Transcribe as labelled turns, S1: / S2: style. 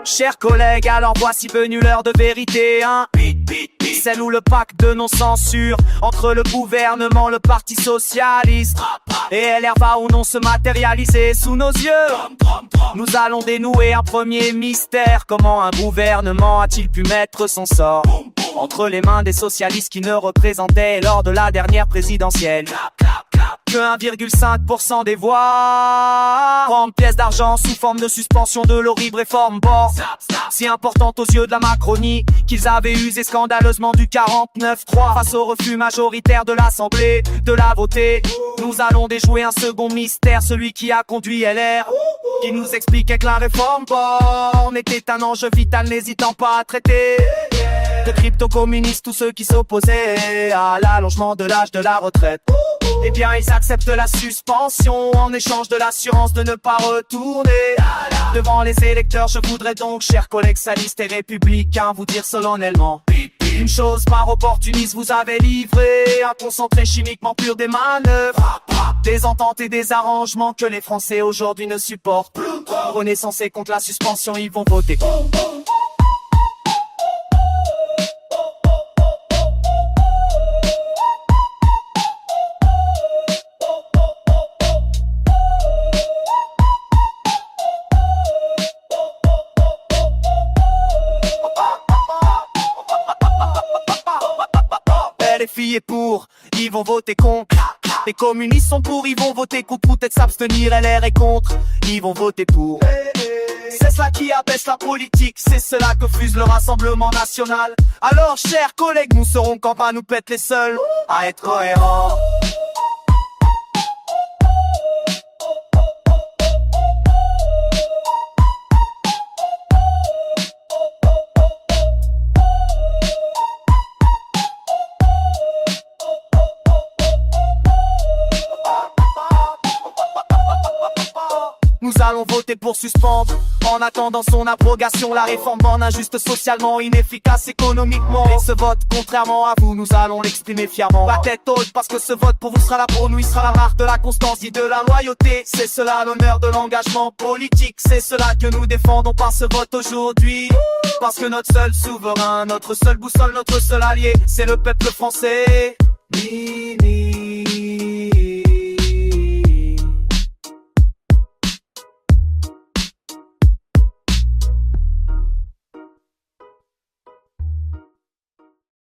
S1: Chers collègues, alors voici venue l'heure de vérité, hein. Celle où le pacte de non-censure entre le gouvernement, le parti socialiste et LR va ou non se matérialiser sous nos yeux. Nous allons dénouer un premier mystère. Comment un gouvernement a-t-il pu mettre son sort entre les mains des socialistes qui ne représentaient lors de la dernière présidentielle que 1,5% des voix, en pièces d'argent sous forme de suspension de l'horrible réforme bord, si importante aux yeux de la Macronie, qu'ils avaient usé scandaleusement du 49.3 face au refus majoritaire de l'Assemblée de la voter. Nous allons déjouer un second mystère, celui qui a conduit LR, qui nous expliquait que la réforme borne était un enjeu vital, n'hésitant pas à traiter de crypto-communistes tous ceux qui s'opposaient à l'allongement de l'âge de la retraite. Eh bien ils acceptent la suspension en échange de l'assurance de ne pas retourner devant les électeurs. Je voudrais donc, chers collègues salistes et républicains, vous dire solennellement une chose par opportunisme, vous avez livré un concentré chimiquement pur des manœuvres, des ententes et des arrangements que les Français aujourd'hui ne supportent plus. Renaissance et contre la suspension, ils vont voter. Les filles est pour, ils vont voter contre. Les communistes sont pour, ils vont voter contre. Peut-être s'abstenir, LR est contre, ils vont voter pour. C'est cela qui abaisse la politique, c'est cela que fuse le Rassemblement national. Alors chers collègues, nous serons quand pas nous pète les seuls à être cohérents. Nous allons voter pour suspendre, en attendant son abrogation, la réforme borne injuste, socialement inefficace, économiquement. Et ce vote, contrairement à vous, nous allons l'exprimer fièrement. La tête haute, parce que ce vote pour vous sera là pour nous, il sera la marque de la constance et de la loyauté. C'est cela l'honneur de l'engagement politique, c'est cela que nous défendons par ce vote aujourd'hui. Parce que notre seul souverain, notre seule boussole, notre seul allié, c'est le peuple français. Ni, ni.